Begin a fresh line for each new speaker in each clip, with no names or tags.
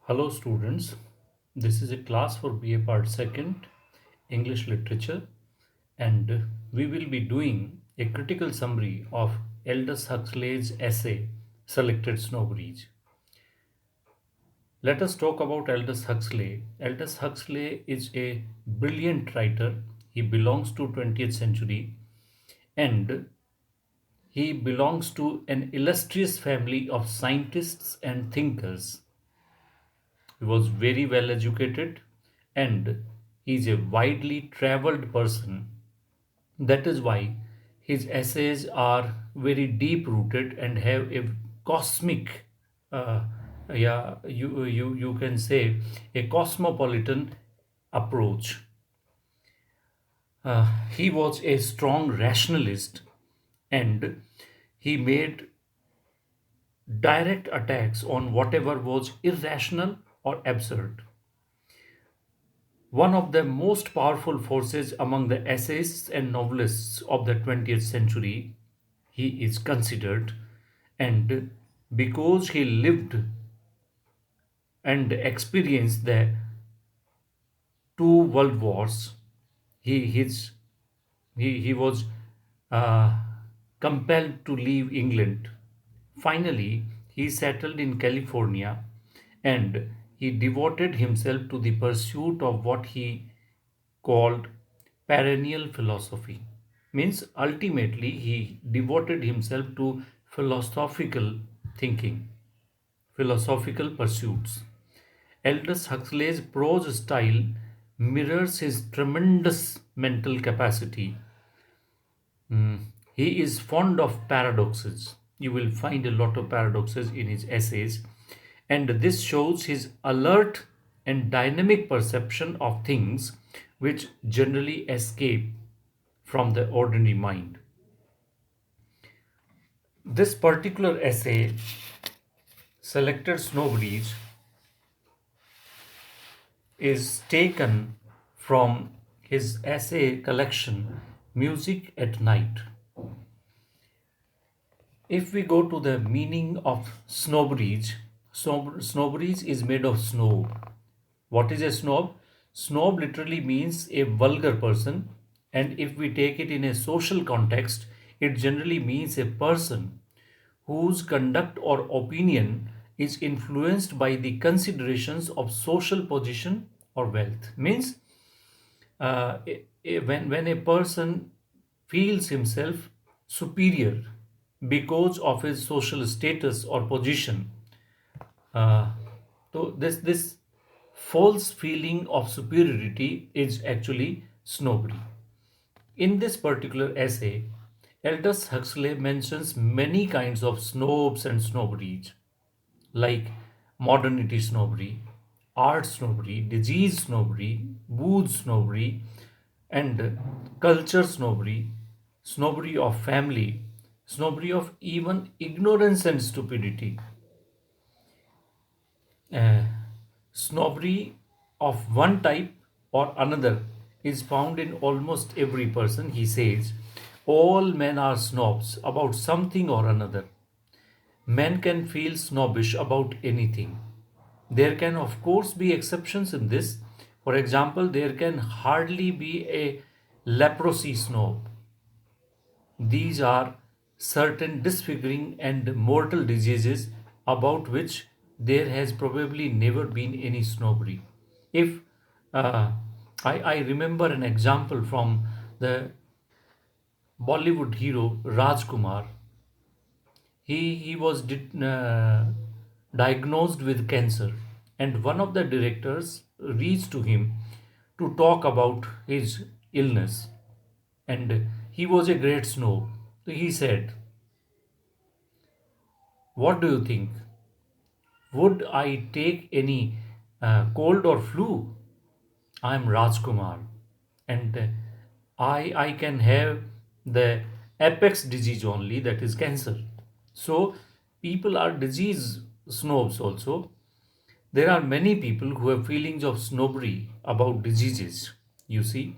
Hello students, this is a class for BA Part 2nd English Literature and we will be doing a critical summary of Aldous Huxley's essay Selected Snow Breeze. Let us talk about Aldous Huxley. Aldous Huxley is a brilliant writer. He belongs to 20th century and he belongs to an illustrious family of scientists and thinkers. He was very well educated and he is a widely traveled person. That is why his essays are very deep rooted and have a cosmic, uh, you can say a cosmopolitan approach. He was a strong rationalist and he made direct attacks on whatever was irrational or absurd. One of the most powerful forces among the essayists and novelists of the 20th century, he is considered, and because he lived and experienced the two world wars, he, his, he was uh, compelled to leave England. Finally, he settled in California and he devoted himself to the pursuit of what he called perennial philosophy. Means ultimately he devoted himself to philosophical thinking, philosophical pursuits. Aldous Huxley's prose style mirrors his tremendous mental capacity. He is fond of paradoxes. You will find a lot of paradoxes in his essays, and this shows his alert and dynamic perception of things which generally escape from the ordinary mind. This particular essay, Selected Snow Breeze, is taken from his essay collection Music at Night. If we go to the meaning of snow breeze, snow breeze is made of snow. What is a snob? Snob literally means a vulgar person, and if we take it in a social context, it generally means a person whose conduct or opinion is influenced by the considerations of social position or wealth. Means when a person feels himself superior because of his social status or position, uh, so this false feeling of superiority is actually snobbery. In this particular essay, Aldous Huxley mentions many kinds of snobs and snobberies, like modernity snobbery, art snobbery, disease snobbery, booze snobbery, and culture snobbery, snobbery of family, snobbery of even ignorance and stupidity. uh, Snobbery of one type or another is found in almost every person. He says, all men are snobs about something or another. Men can feel snobbish about anything. There can, of course, be exceptions in this. For example, there can hardly be a leprosy snob. These are certain disfiguring and mortal diseases about which there has probably never been any snobbery. If uh, I remember an example from the Bollywood hero Rajkumar, he was diagnosed with cancer, and one of the directors reached to him to talk about his illness, and he was a great snob. So he said, what do you think? Would I take any cold or flu? I'm Rajkumar, and I can have the apex disease only, that is cancer. So people are disease snobs also. There are many people who have feelings of snobbery about diseases. You see,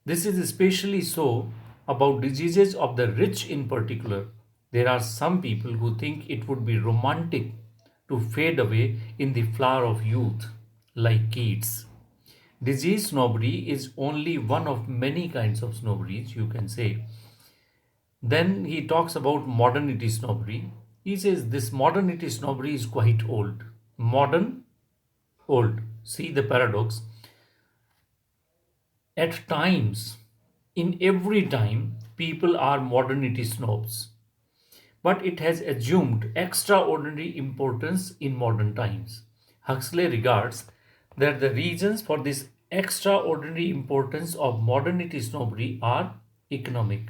this is especially so about diseases of the rich in particular. There are some people who think it would be romantic to fade away in the flower of youth, like Keats. Disease snobbery is only one of many kinds of snobberies, you can say. Then he talks about modernity snobbery. He says this modernity snobbery is quite old. Modern, old. See the paradox. At times, in every time, people are modernity snobs, but it has assumed extraordinary importance in modern times. Huxley regards that the reasons for this extraordinary importance of modernity snobbery are economic.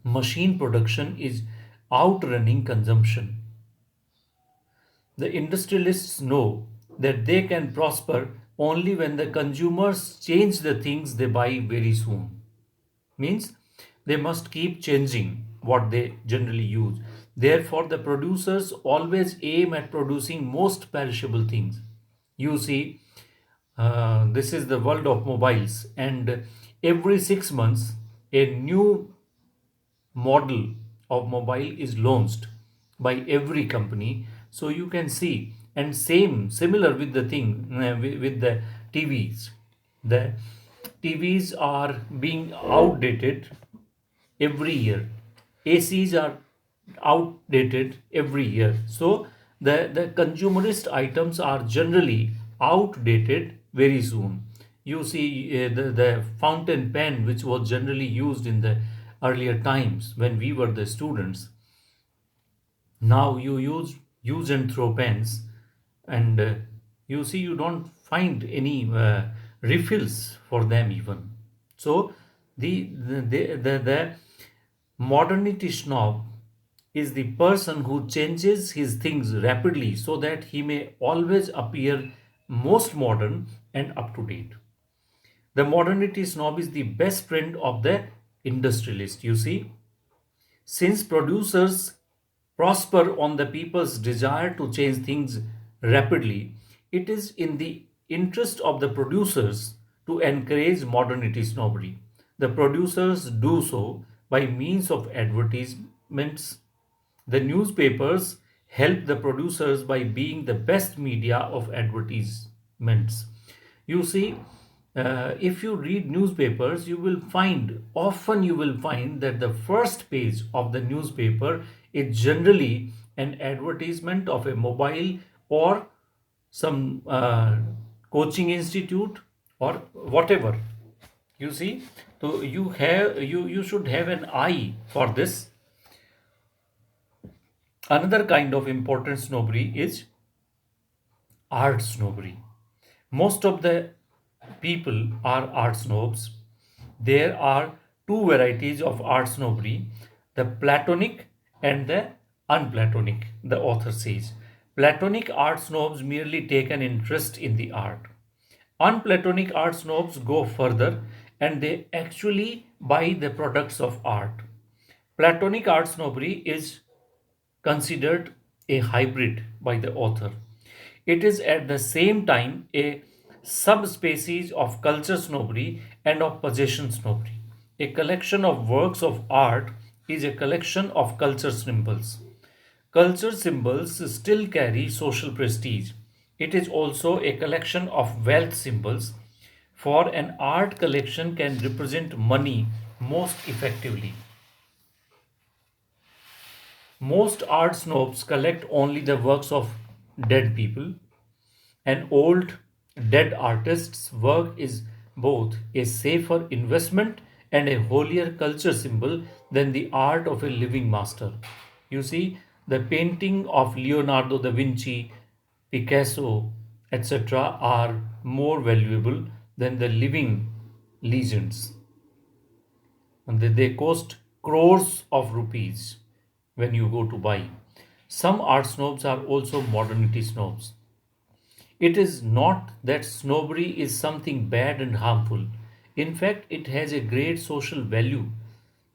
Machine production is outrunning consumption. The industrialists know that they can prosper only when the consumers change the things they buy very soon. Means they must keep changing what they generally use. Therefore, the producers always aim at producing most perishable things. You see, this is the world of mobiles, and every 6 months, a new model of mobile is launched by every company. So you can see, and similar with the thing with the TVs. The TVs are being outdated every year. ACs are outdated every year. So the consumerist items are generally outdated very soon. You see, the fountain pen, which was generally used in the earlier times when we were the students, now you use and throw pens, and you see you don't find any refills for them even. So the modernity snob is the person who changes his things rapidly so that he may always appear most modern and up to date. The modernity snob is the best friend of the industrialist, you see. Since producers prosper on the people's desire to change things rapidly, it is in the interest of the producers to encourage modernity snobbery. The producers do so by means of advertisements. The newspapers help the producers by being the best media of advertisements. You see, if you read newspapers, you will find that the first page of the newspaper is generally an advertisement of a mobile or some coaching institute or whatever. You see, so you should have an eye for this. Another kind of important snobbery is art snobbery. Most of the people are art snobs. There are two varieties of art snobbery, the Platonic and the unplatonic, the author says. Platonic art snobs merely take an interest in the art. Unplatonic art snobs go further and they actually buy the products of art. Platonic art snobbery is considered a hybrid by the author. It is at the same time a subspecies of culture snobbery and of possession snobbery. A collection of works of art is a collection of culture symbols. Culture symbols still carry social prestige. It is also a collection of wealth symbols, for an art collection can represent money most effectively. Most art snobs collect only the works of dead people. An old, dead artist's work is both a safer investment and a holier culture symbol than the art of a living master. You see, the painting of Leonardo da Vinci, Picasso, etc., are more valuable than the living legends. And they cost crores of rupees when you go to buy. Some art snobs are also modernity snobs. It is not that snobbery is something bad and harmful. In fact, it has a great social value.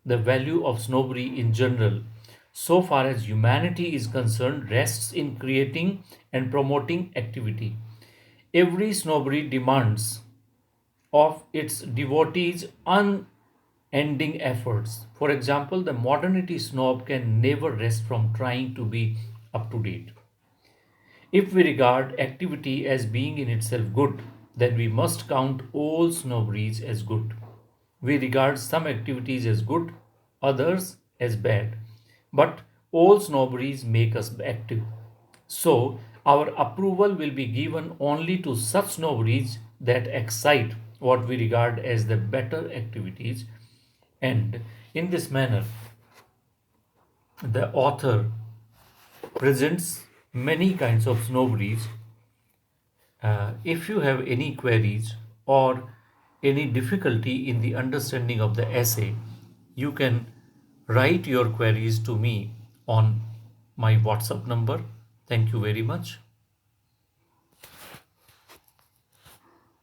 The value of snobbery in general, so far as humanity is concerned, rests in creating and promoting activity. Every snobbery demands of its devotees unending efforts. For example, the modernity snob can never rest from trying to be up to date. If we regard activity as being in itself good, then we must count all snobberies as good. We regard some activities as good, others as bad. But all snobberies make us active. So, our approval will be given only to such snobberies that excite what we regard as the better activities. And in this manner, the author presents many kinds of snobberies. If you have any queries or any difficulty in the understanding of the essay, you can write your queries to me on my WhatsApp number. Thank you very much.